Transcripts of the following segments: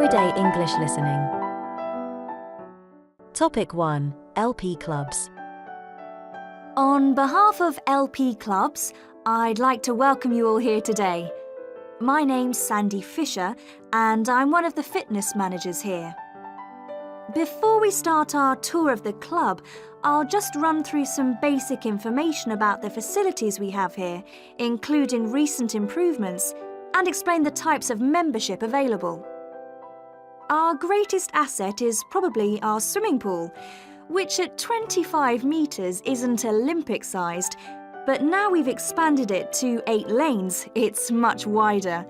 Everyday English Listening. Topic 1. LP Clubs. On behalf of LP Clubs, I'd like to welcome you all here today. My name's Sandy Fisher, and I'm one of the fitness managers here. Before we start our tour of the club, I'll just run through some basic information about the facilities we have here, including recent improvements, and explain the types of membership available. Our greatest asset is probably our swimming pool, which at 25 metres isn't Olympic-sized, but now we've expanded it to 8 lanes, it's much wider.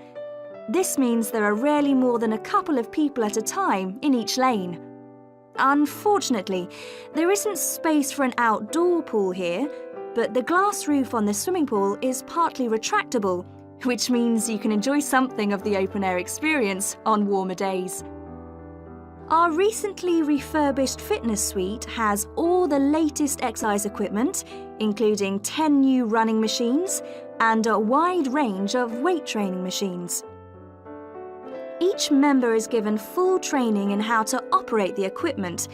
This means there are rarely more than a couple of people at a time in each lane. Unfortunately, there isn't space for an outdoor pool here, but the glass roof on the swimming pool is partly retractable, which means you can enjoy something of the open-air experience on warmer days. Our recently refurbished fitness suite has all the latest exercise equipment, including 10 new running machines and a wide range of weight training machines. Each member is given full training in how to operate the equipment,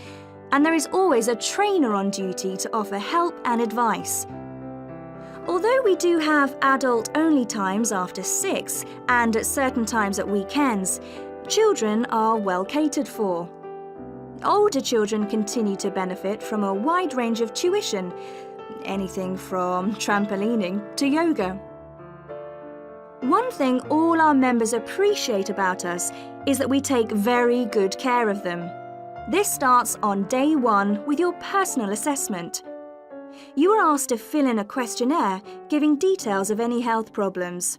and there is always a trainer on duty to offer help and advice. Although we do have adult-only times after 6 and at certain times at weekends, children are well catered for. Older children continue to benefit from a wide range of tuition, anything from trampolining to yoga. One thing all our members appreciate about us is that we take very good care of them. This starts on day 1 with your personal assessment. You are asked to fill in a questionnaire giving details of any health problems.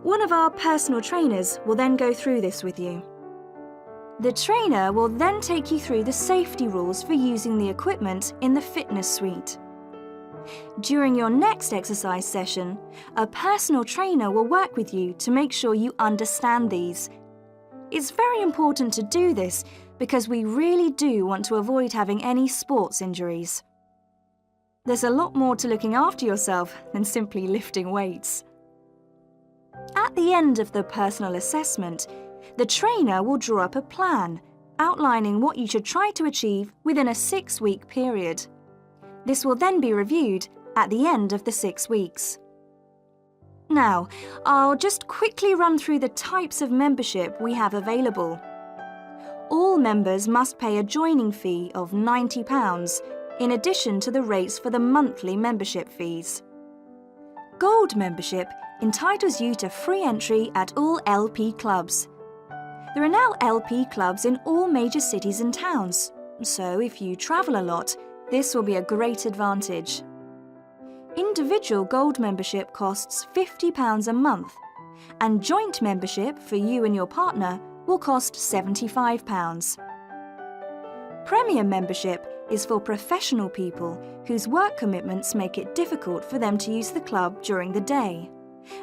One of our personal trainers will then go through this with you. The trainer will then take you through the safety rules for using the equipment in the fitness suite. During your next exercise session, a personal trainer will work with you to make sure you understand these. It's very important to do this because we really do want to avoid having any sports injuries. There's a lot more to looking after yourself than simply lifting weights. At the end of the personal assessment, the trainer will draw up a plan outlining what you should try to achieve within a 6-week period. This will then be reviewed at the end of the 6 weeks. Now, I'll just quickly run through the types of membership we have available. All members must pay a joining fee of £90, in addition to the rates for the monthly membership fees. Gold membership entitles you to free entry at all LP clubs. There are now LP clubs in all major cities and towns, so if you travel a lot, this will be a great advantage. Individual gold membership costs £50 a month, and joint membership for you and your partner will cost £75. Premium membership is for professional people whose work commitments make it difficult for them to use the club during the day,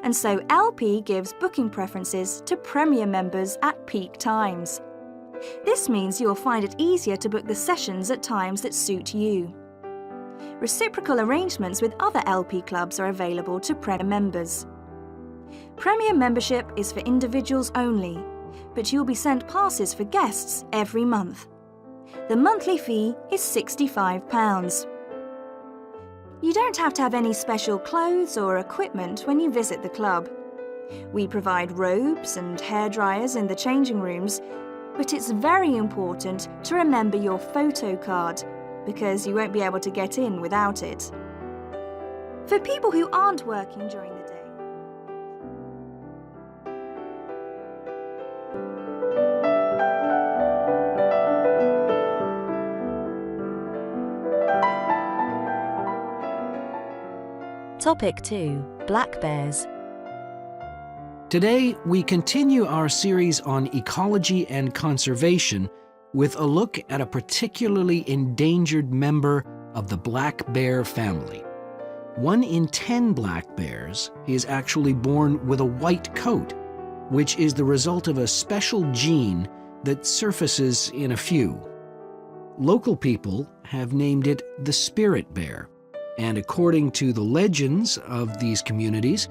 and so LP gives booking preferences to premium members at peak times. This means you'll find it easier to book the sessions at times that suit you. Reciprocal arrangements with other LP clubs are available to premium members. Premium membership is for individuals only, but you'll be sent passes for guests every month. The monthly fee is £65. You don't have to have any special clothes or equipment when you visit the club. We provide robes and hairdryers in the changing rooms, but it's very important to remember your photo card because you won't be able to get in without it. For people who aren't working during the day, Topic 2. Black Bears. Today, we continue our series on ecology and conservation with a look at a particularly endangered member of the black bear family. 1 in 10 black bears is actually born with a white coat, which is the result of a special gene that surfaces in a few. Local people have named it the spirit bear, and according to the legends of these communities,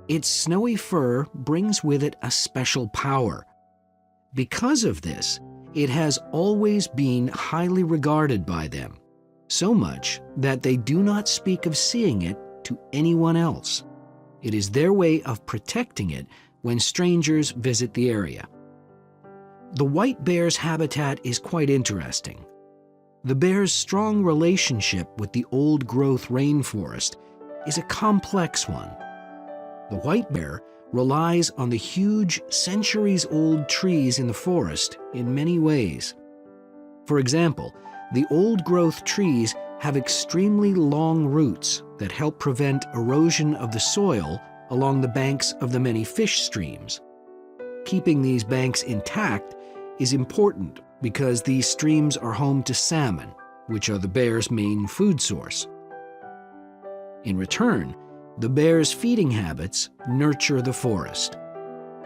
its snowy fur brings with it a special power. Because of this, it has always been highly regarded by them, so much that they do not speak of seeing it to anyone else. It is their way of protecting it when strangers visit the area. The white bear's habitat is quite interesting. The bear's strong relationship with the old-growth rainforest is a complex one. The white bear relies on the huge, centuries-old trees in the forest in many ways. For example, the old-growth trees have extremely long roots that help prevent erosion of the soil along the banks of the many fish streams. Keeping these banks intact is important because these streams are home to salmon, which are the bear's main food source. In return, the bear's feeding habits nurture the forest.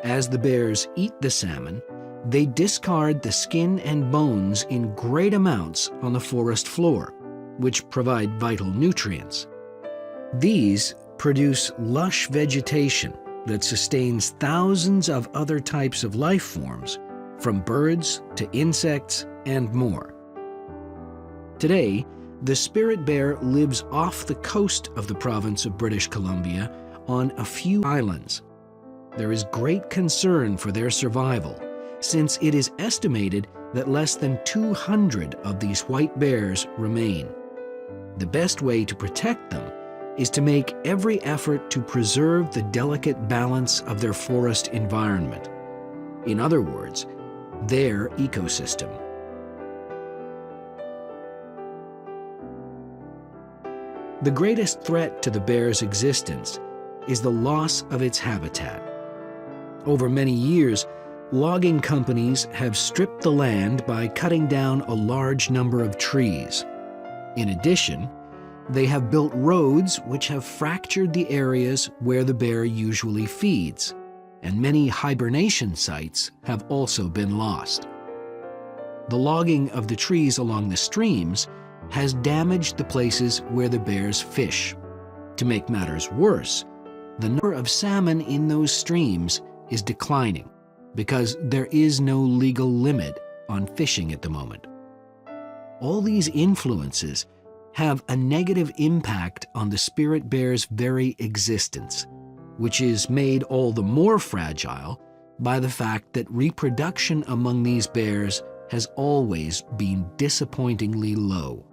As the bears eat the salmon, they discard the skin and bones in great amounts on the forest floor, which provide vital nutrients. These produce lush vegetation that sustains thousands of other types of life forms, from birds to insects and more. Today, the spirit bear lives off the coast of the province of British Columbia on a few islands. There is great concern for their survival, since it is estimated that less than 200 of these white bears remain. The best way to protect them is to make every effort to preserve the delicate balance of their forest environment. In other words, their ecosystem. The greatest threat to the bear's existence is the loss of its habitat. Over many years, logging companies have stripped the land by cutting down a large number of trees. In addition, they have built roads which have fractured the areas where the bear usually feeds, and many hibernation sites have also been lost. The logging of the trees along the streams has damaged the places where the bears fish. To make matters worse, the number of salmon in those streams is declining because there is no legal limit on fishing at the moment. All these influences have a negative impact on the spirit bear's very existence, which is made all the more fragile by the fact that reproduction among these bears has always been disappointingly low.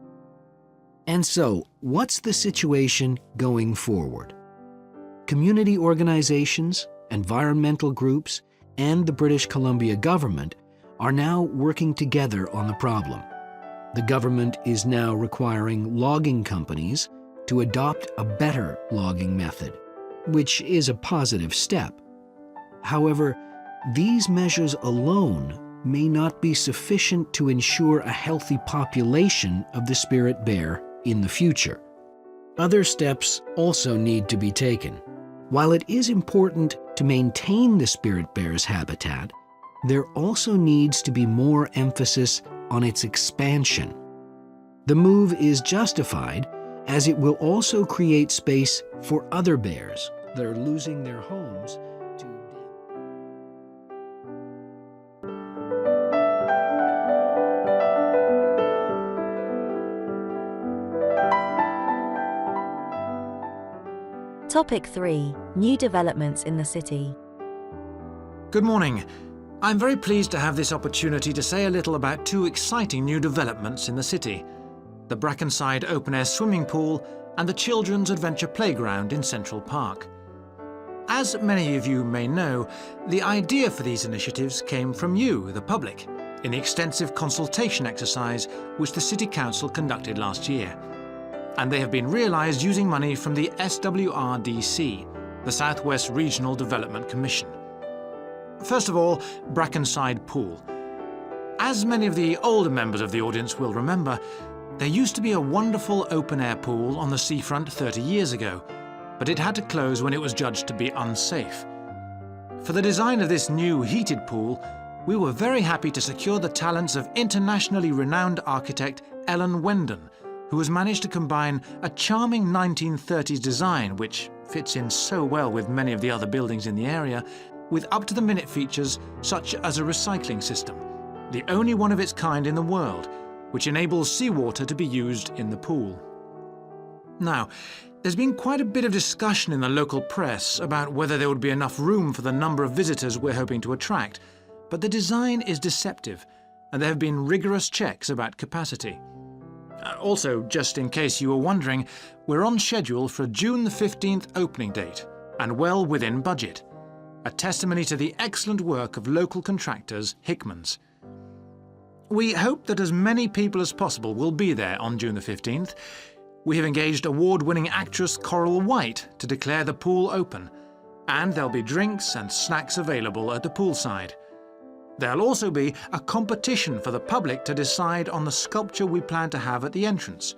And so, what's the situation going forward? Community organizations, environmental groups, and the British Columbia government are now working together on the problem. The government is now requiring logging companies to adopt a better logging method, which is a positive step. However, these measures alone may not be sufficient to ensure a healthy population of the spirit bear in the future. Other steps also need to be taken. While it is important to maintain the spirit bear's habitat, there also needs to be more emphasis on its expansion. The move is justified as it will also create space for other bears that are losing their homes to Topic 3. New developments in the city. Good morning. I'm very pleased to have this opportunity to say a little about two exciting new developments in the city: the Brackenside open-air swimming pool and the Children's Adventure Playground in Central Park. As many of you may know, the idea for these initiatives came from you, the public, in the extensive consultation exercise which the City Council conducted last year. And they have been realised using money from the SWRDC, the Southwest Regional Development Commission. First of all, Brackenside Pool. As many of the older members of the audience will remember, there used to be a wonderful open-air pool on the seafront 30 years ago, but it had to close when it was judged to be unsafe. For the design of this new heated pool, we were very happy to secure the talents of internationally renowned architect Ellen Wendon, who has managed to combine a charming 1930s design, which fits in so well with many of the other buildings in the area, with up-to-the-minute features such as a recycling system, the only one of its kind in the world, which enables seawater to be used in the pool. Now, there's been quite a bit of discussion in the local press about whether there would be enough room for the number of visitors we're hoping to attract, but the design is deceptive, and there have been rigorous checks about capacity. Also, just in case you were wondering, we're on schedule for a June the 15th opening date, and well within budget. A testimony to the excellent work of local contractors, Hickman's. We hope that as many people as possible will be there on June the 15th. We have engaged award-winning actress Coral White to declare the pool open, and there'll be drinks and snacks available at the poolside. There'll also be a competition for the public to decide on the sculpture we plan to have at the entrance.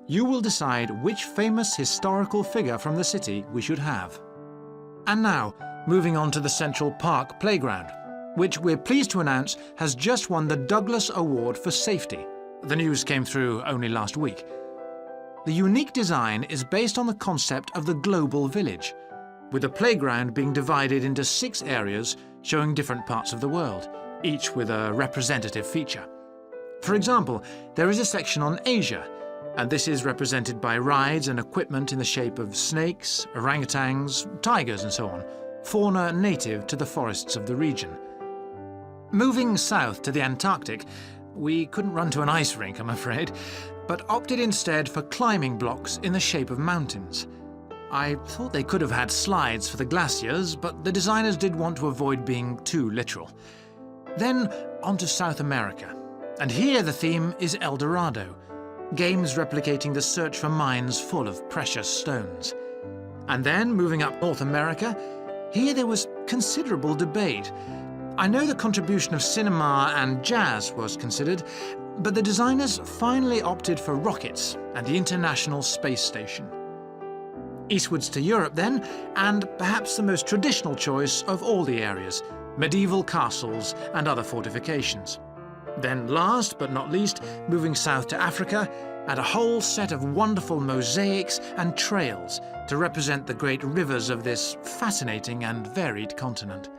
You will decide which famous historical figure from the city we should have. And now, moving on to the Central Park Playground, which we're pleased to announce has just won the Douglas Award for Safety. The news came through only last week. The unique design is based on the concept of the global village, with the playground being divided into 6 areas showing different parts of the world, each with a representative feature. For example, there is a section on Asia, and this is represented by rides and equipment in the shape of snakes, orangutans, tigers and so on, fauna native to the forests of the region. Moving south to the Antarctic, we couldn't run to an ice rink, I'm afraid, but opted instead for climbing blocks in the shape of mountains. I thought they could have had slides for the glaciers, but the designers did want to avoid being too literal. Then on to South America, and here the theme is El Dorado, games replicating the search for mines full of precious stones. And then moving up North America, here there was considerable debate. I know the contribution of cinema and jazz was considered, but the designers finally opted for rockets and the International Space Station. Eastwards to Europe then, and perhaps the most traditional choice of all the areas, medieval castles and other fortifications. Then last but not least, moving south to Africa, and a whole set of wonderful mosaics and trails to represent the great rivers of this fascinating and varied continent.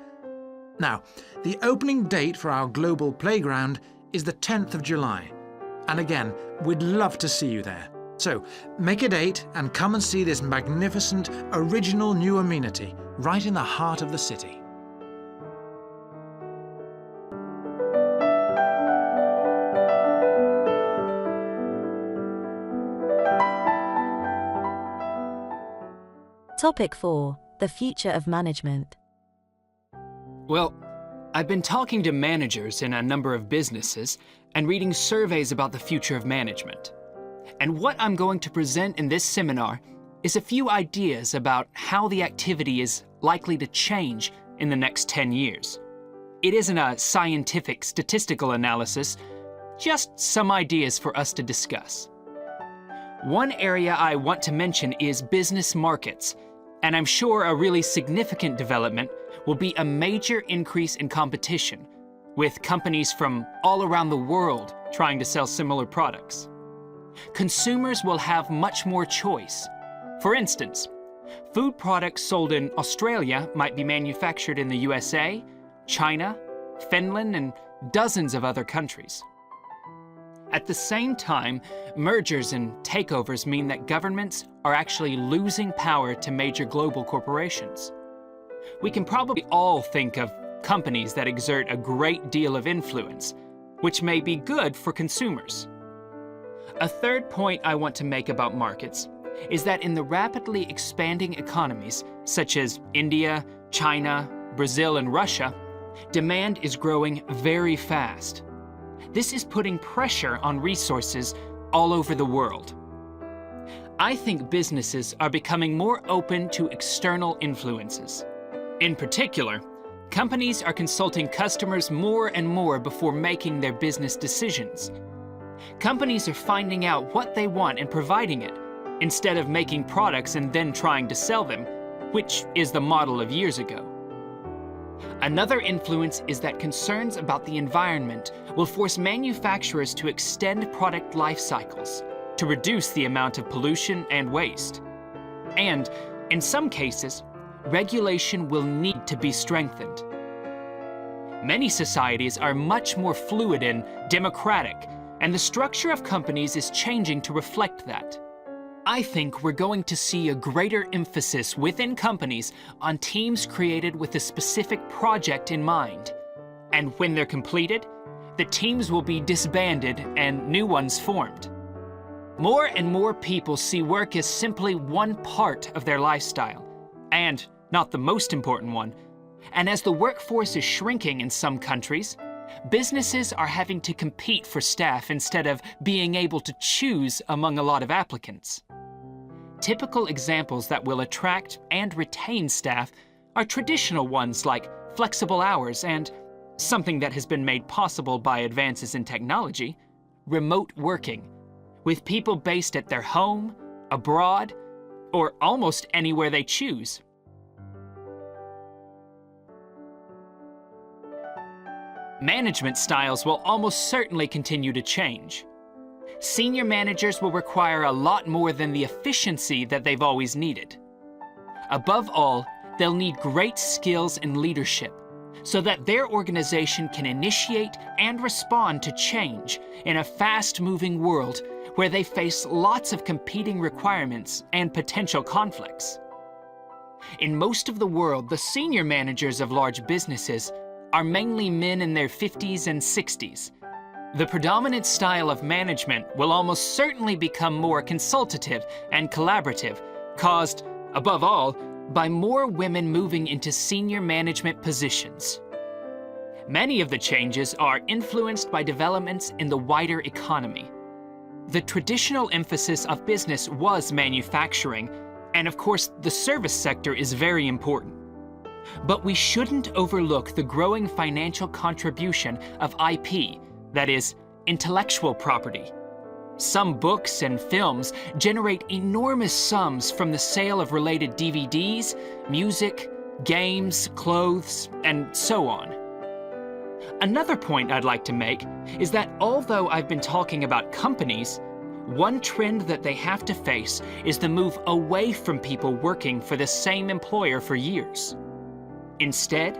Now, the opening date for our global playground is the 10th of July. And again, we'd love to see you there. So, make a date and come and see this magnificent, original new amenity right in the heart of the city. Topic 4. The future of management. Well, I've been talking to managers in a number of businesses and reading surveys about the future of management. And what I'm going to present in this seminar is a few ideas about how the activity is likely to change in the next 10 years. It isn't a scientific statistical analysis, just some ideas for us to discuss. One area I want to mention is business markets, and I'm sure a really significant development will be a major increase in competition, with companies from all around the world trying to sell similar products. Consumers will have much more choice. For instance, food products sold in Australia might be manufactured in the USA, China, Finland, and dozens of other countries. At the same time, mergers and takeovers mean that governments are actually losing power to major global corporations. We can probably all think of companies that exert a great deal of influence, which may be good for consumers. A third point I want to make about markets is that in the rapidly expanding economies, such as India, China, Brazil, and Russia, demand is growing very fast. This is putting pressure on resources all over the world. I think businesses are becoming more open to external influences. In particular, companies are consulting customers more and more before making their business decisions. Companies are finding out what they want and providing it, instead of making products and then trying to sell them, which is the model of years ago. Another influence is that concerns about the environment will force manufacturers to extend product life cycles to reduce the amount of pollution and waste. And, in some cases, regulation will need to be strengthened. Many societies are much more fluid and democratic, and the structure of companies is changing to reflect that. I think we're going to see a greater emphasis within companies on teams created with a specific project in mind. And when they're completed, the teams will be disbanded and new ones formed. More and more people see work as simply one part of their lifestyle, and not the most important one. And as the workforce is shrinking in some countries, businesses are having to compete for staff instead of being able to choose among a lot of applicants. Typical examples that will attract and retain staff are traditional ones like flexible hours and, something that has been made possible by advances in technology, remote working, with people based at their home, abroad, or almost anywhere they choose. Management styles will almost certainly continue to change. Senior managers will require a lot more than the efficiency that they've always needed. Above all, they'll need great skills in leadership so that their organization can initiate and respond to change in a fast-moving world where they face lots of competing requirements and potential conflicts. In most of the world, the senior managers of large businesses are mainly men in their 50s and 60s. The predominant style of management will almost certainly become more consultative and collaborative, caused, above all, by more women moving into senior management positions. Many of the changes are influenced by developments in the wider economy. The traditional emphasis of business was manufacturing, and of course, the service sector is very important. But we shouldn't overlook the growing financial contribution of IP, that is, intellectual property. Some books and films generate enormous sums from the sale of related DVDs, music, games, clothes, and so on. Another point I'd like to make is that although I've been talking about companies, one trend that they have to face is the move away from people working for the same employer for years. Instead,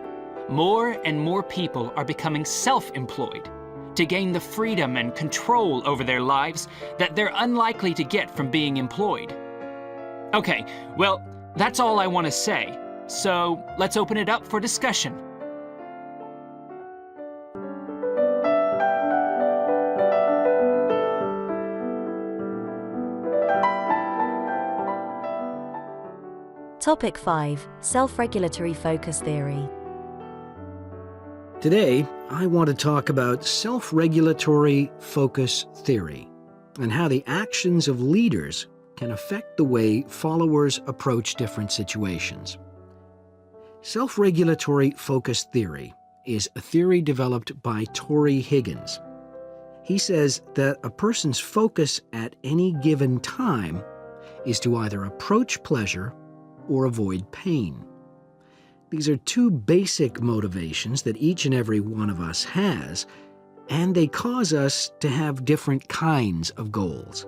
more and more people are becoming self-employed to gain the freedom and control over their lives that they're unlikely to get from being employed. Okay, well, that's all I want to say, so let's open it up for discussion. Topic 5. Self-regulatory focus theory. Today, I want to talk about self-regulatory focus theory and how the actions of leaders can affect the way followers approach different situations. Self-regulatory focus theory is a theory developed by Torrey Higgins. He says that a person's focus at any given time is to either approach pleasure or avoid pain. These are two basic motivations that each and every one of us has, and they cause us to have different kinds of goals.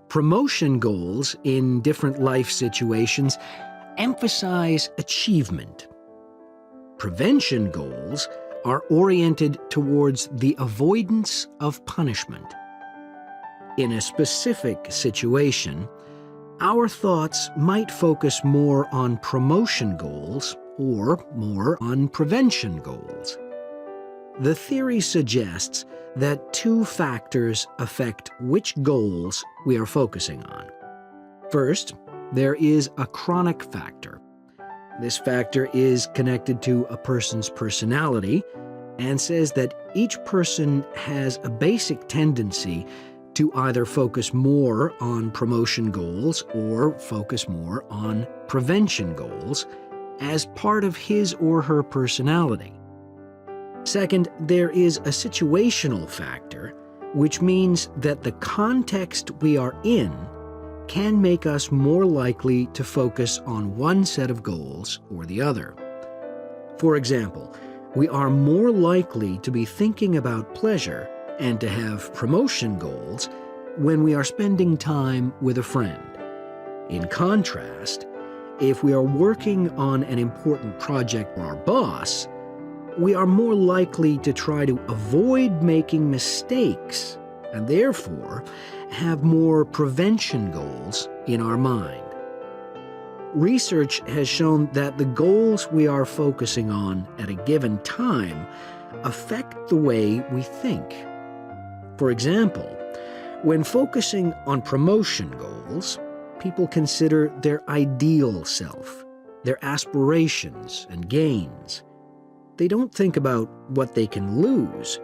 Promotion goals in different life situations emphasize achievement. Prevention goals are oriented towards the avoidance of punishment. In a specific situation, our thoughts might focus more on promotion goals or more on prevention goals. The theory suggests that two factors affect which goals we are focusing on. First, there is a chronic factor. This factor is connected to a person's personality and says that each person has a basic tendency to either focus more on promotion goals or focus more on prevention goals as part of his or her personality. Second, there is a situational factor, which means that the context we are in can make us more likely to focus on one set of goals or the other. For example, we are more likely to be thinking about pleasure and to have promotion goals when we are spending time with a friend. In contrast, If we are working on an important project for our boss, we are more likely to try to avoid making mistakes and therefore have more prevention goals in our mind. Research has shown that the goals we are focusing on at a given time affect the way we think. For example, when focusing on promotion goals, people consider their ideal self, their aspirations and gains. They don't think about what they can lose,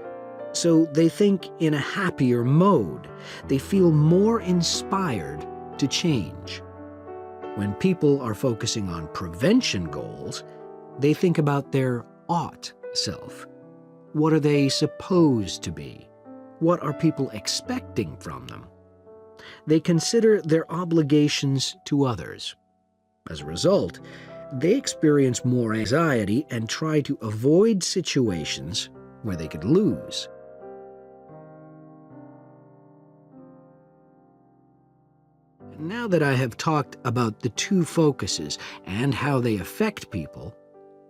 so they think in a happier mode. They feel more inspired to change. When people are focusing on prevention goals, they think about their ought self. What are they supposed to be? What are people expecting from them? They consider their obligations to others. As a result, they experience more anxiety and try to avoid situations where they could lose. Now that I have talked about the two focuses and how they affect people,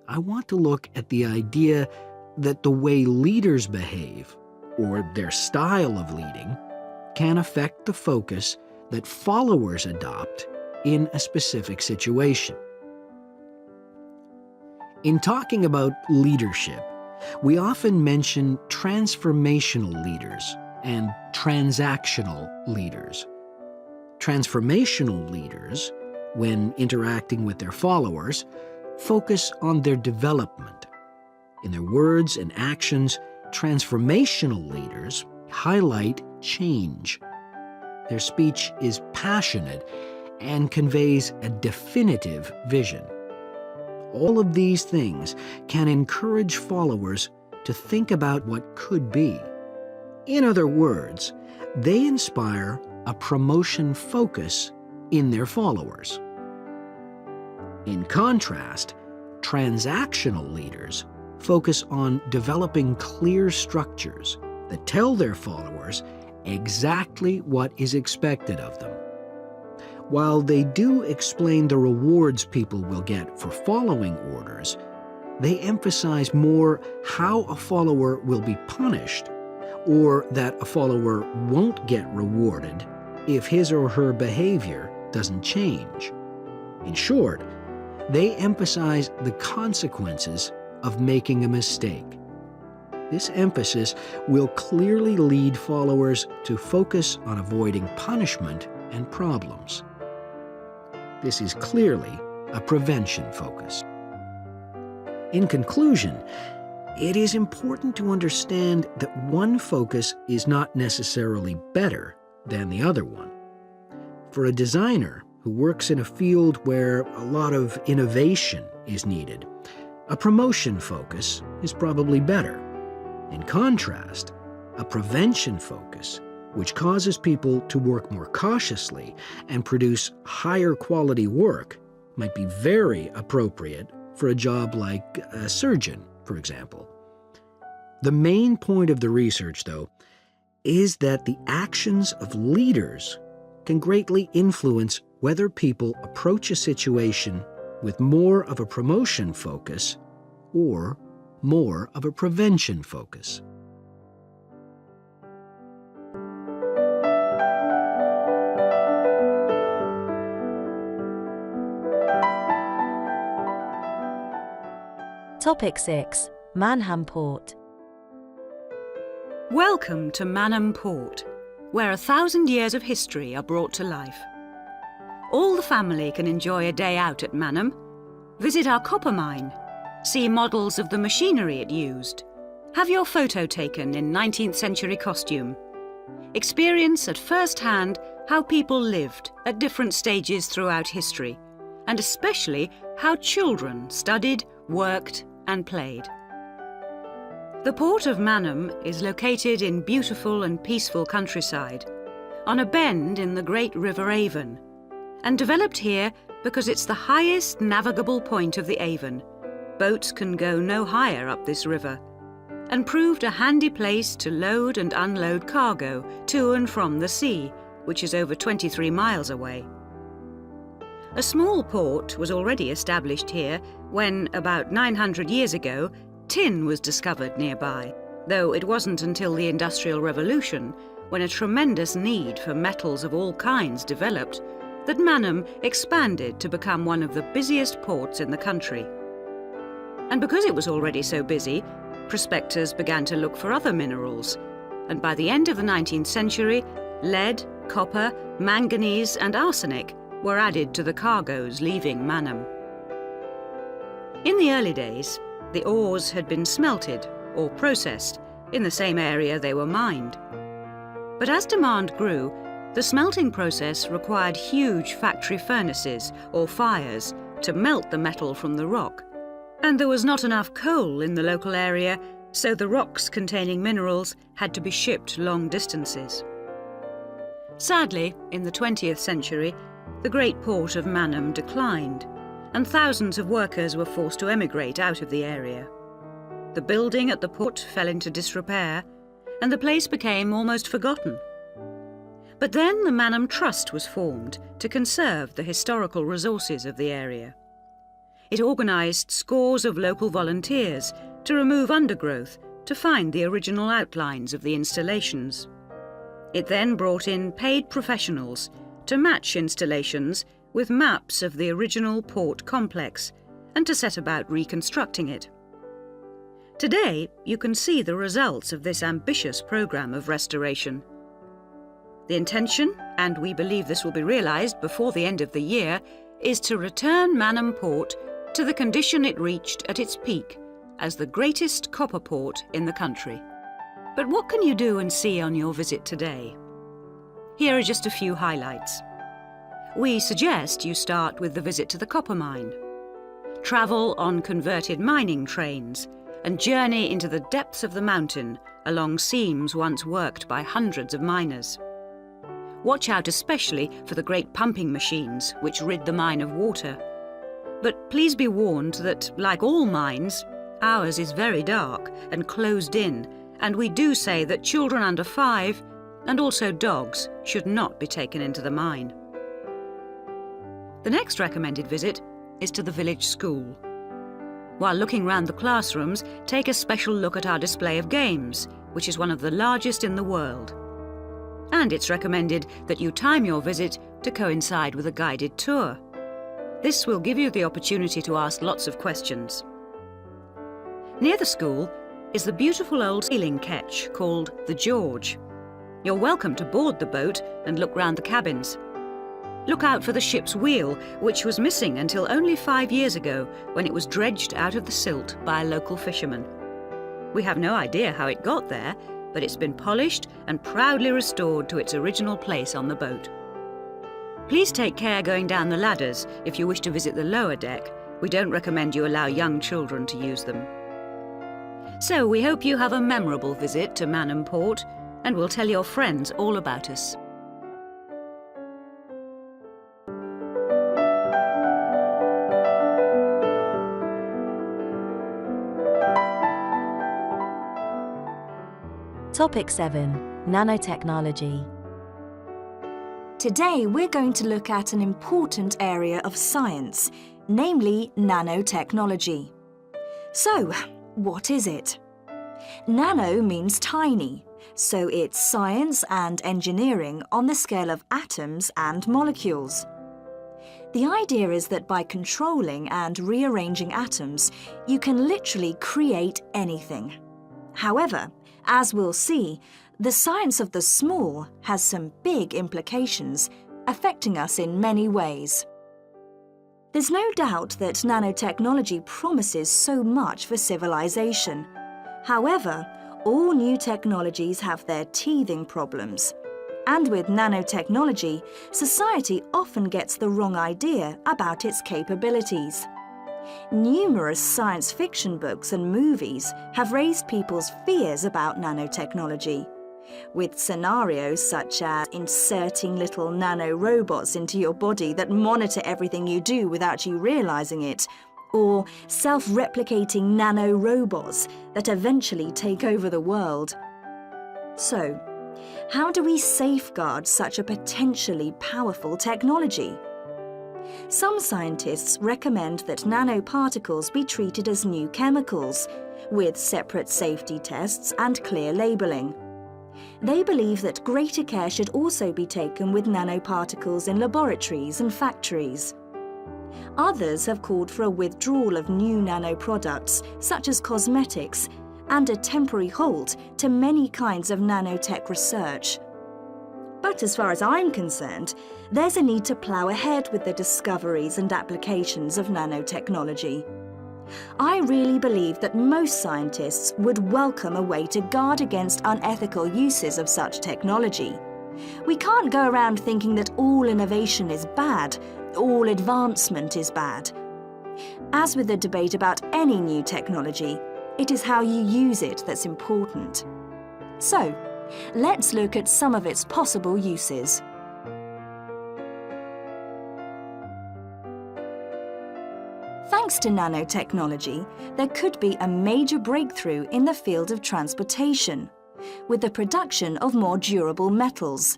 I want to look at the idea that the way leaders behave, or their style of leading, can affect the focus that followers adopt in a specific situation. In talking about leadership, we often mention transformational leaders and transactional leaders. Transformational leaders, when interacting with their followers, focus on their development. In their words and actions, transformational leaders highlight change. Their speech is passionate and conveys a definitive vision. All of these things can encourage followers to think about what could be. In other words, they inspire a promotion focus in their followers. In contrast, transactional leaders focus on developing clear structures that tell their followers exactly what is expected of them. While they do explain the rewards people will get for following orders, they emphasize more how a follower will be punished, or that a follower won't get rewarded if his or her behavior doesn't change. In short, they emphasize the consequences of making a mistake. This emphasis will clearly lead followers to focus on avoiding punishment and problems. This is clearly a prevention focus. In conclusion, it is important to understand that one focus is not necessarily better than the other one. For a designer who works in a field where a lot of innovation is needed, a promotion focus is probably better. In contrast, a prevention focus, which causes people to work more cautiously and produce higher quality work, might be very appropriate for a job like a surgeon, for example. The main point of the research, though, is that the actions of leaders can greatly influence whether people approach a situation with more of a promotion focus or more of a prevention focus. Topic 6. Manham Port. Welcome to Manham Port, where 1,000 years of history are brought to life. All the family can enjoy a day out at Manham, visit our copper mine, see models of the machinery it used, have your photo taken in 19th century costume, experience at first hand how people lived at different stages throughout history, and especially how children studied, worked, and played. The port of Manham is located in beautiful and peaceful countryside, on a bend in the great River Avon, and developed here because it's the highest navigable point of the Avon. Boats can go no higher up this river, and proved a handy place to load and unload cargo to and from the sea, which is over 23 miles away. A small port was already established here when, about 900 years ago, tin was discovered nearby, though it wasn't until the Industrial Revolution, when a tremendous need for metals of all kinds developed, that Manham expanded to become one of the busiest ports in the country. And because it was already so busy, prospectors began to look for other minerals, and by the end of the 19th century, lead, copper, manganese and arsenic were added to the cargoes leaving Manham. In the early days, the ores had been smelted or processed in the same area they were mined. But as demand grew, the smelting process required huge factory furnaces or fires to melt the metal from the rock, and there was not enough coal in the local area, so the rocks containing minerals had to be shipped long distances. Sadly, in the 20th century, the great port of Manham declined, and thousands of workers were forced to emigrate out of the area. The building at the port fell into disrepair, and the place became almost forgotten. But then the Manham Trust was formed to conserve the historical resources of the area. It organised scores of local volunteers to remove undergrowth to find the original outlines of the installations. It then brought in paid professionals to match installations with maps of the original port complex and to set about reconstructing it. Today, you can see the results of this ambitious programme of restoration. The intention, and we believe this will be realised before the end of the year, is to return Manham Port to the condition it reached at its peak as the greatest copper port in the country. But what can you do and see on your visit today? Here are just a few highlights. We suggest you start with the visit to the copper mine. Travel on converted mining trains and journey into the depths of the mountain along seams once worked by hundreds of miners. Watch out especially for the great pumping machines which rid the mine of water. But please be warned that, like all mines, ours is very dark and closed in, and we do say that children under 5 and also dogs should not be taken into the mine. The next recommended visit is to the village school. While looking round the classrooms, take a special look at our display of games, which is one of the largest in the world. And it's recommended that you time your visit to coincide with a guided tour. This will give you the opportunity to ask lots of questions. Near the school is the beautiful old sailing ketch called the George. You're welcome to board the boat and look round the cabins. Look out for the ship's wheel, which was missing until only 5 years ago when it was dredged out of the silt by a local fisherman. We have no idea how it got there, but it's been polished and proudly restored to its original place on the boat. Please take care going down the ladders if you wish to visit the lower deck. We don't recommend you allow young children to use them. So we hope you have a memorable visit to Manham Port, and will tell your friends all about us. Topic 7. Nanotechnology. Today we're going to look at an important area of science, namely nanotechnology. So, what is it? Nano means tiny, so it's science and engineering on the scale of atoms and molecules. The idea is that by controlling and rearranging atoms, you can literally create anything. However, as we'll see, the science of the small has some big implications, affecting us in many ways. There's no doubt that nanotechnology promises so much for civilization. However, all new technologies have their teething problems. And with nanotechnology, society often gets the wrong idea about its capabilities. Numerous science fiction books and movies have raised people's fears about nanotechnology, with scenarios such as inserting little nano-robots into your body that monitor everything you do without you realizing it, or self-replicating nano-robots that eventually take over the world. So, how do we safeguard such a potentially powerful technology? Some scientists recommend that nanoparticles be treated as new chemicals, with separate safety tests and clear labelling. They believe that greater care should also be taken with nanoparticles in laboratories and factories. Others have called for a withdrawal of new nanoproducts, such as cosmetics, and a temporary halt to many kinds of nanotech research. But as far as I'm concerned, there's a need to plough ahead with the discoveries and applications of nanotechnology. I really believe that most scientists would welcome a way to guard against unethical uses of such technology. We can't go around thinking that all innovation is bad, all advancement is bad. As with the debate about any new technology, it is how you use it that's important. So, let's look at some of its possible uses. Thanks to nanotechnology, there could be a major breakthrough in the field of transportation, with the production of more durable metals.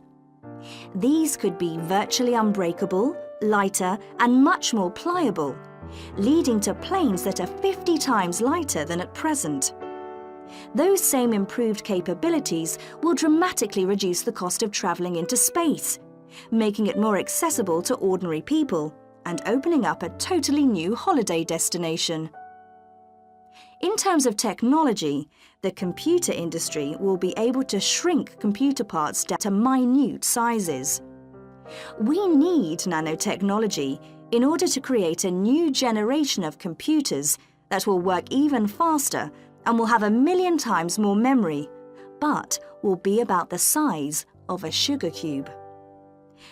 These could be virtually unbreakable, lighter, and much more pliable, leading to planes that are 50 times lighter than at present. Those same improved capabilities will dramatically reduce the cost of travelling into space, making it more accessible to ordinary people and opening up a totally new holiday destination. In terms of technology, the computer industry will be able to shrink computer parts down to minute sizes. We need nanotechnology in order to create a new generation of computers that will work even faster and will have 1,000,000 times more memory, but will be about the size of a sugar cube.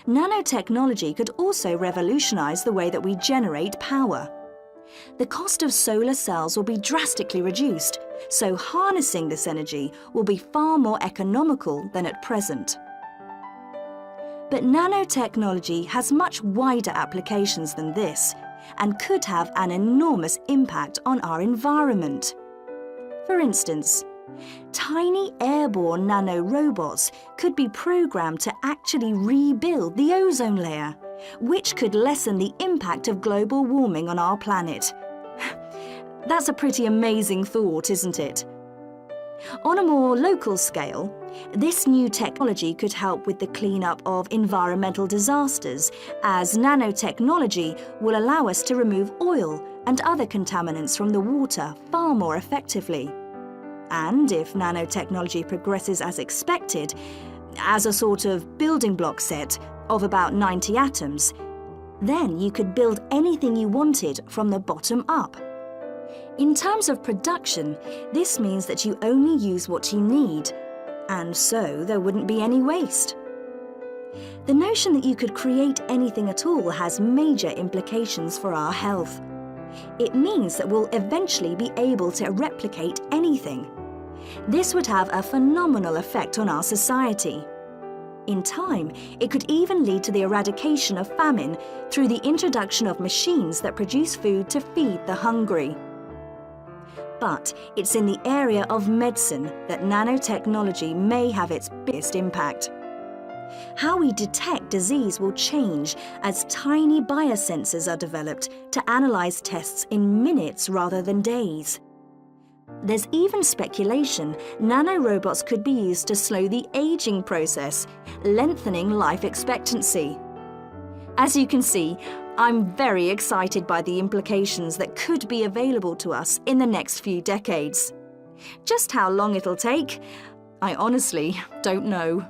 Nanotechnology could also revolutionize the way that we generate power. The cost of solar cells will be drastically reduced, so harnessing this energy will be far more economical than at present. But nanotechnology has much wider applications than this and could have an enormous impact on our environment. For instance, tiny airborne nanorobots could be programmed to actually rebuild the ozone layer, which could lessen the impact of global warming on our planet. That's a pretty amazing thought, isn't it? On a more local scale, this new technology could help with the cleanup of environmental disasters, as nanotechnology will allow us to remove oil and other contaminants from the water far more effectively. And if nanotechnology progresses as expected, as a sort of building block set of about 90 atoms, then you could build anything you wanted from the bottom up. In terms of production, this means that you only use what you need, and so there wouldn't be any waste. The notion that you could create anything at all has major implications for our health. It means that we'll eventually be able to replicate anything. This would have a phenomenal effect on our society. In time, it could even lead to the eradication of famine through the introduction of machines that produce food to feed the hungry. But it's in the area of medicine that nanotechnology may have its biggest impact. How we detect disease will change as tiny biosensors are developed to analyze tests in minutes rather than days. There's even speculation nanorobots could be used to slow the aging process, lengthening life expectancy. As you can see, I'm very excited by the implications that could be available to us in the next few decades. Just how long it'll take, I honestly don't know.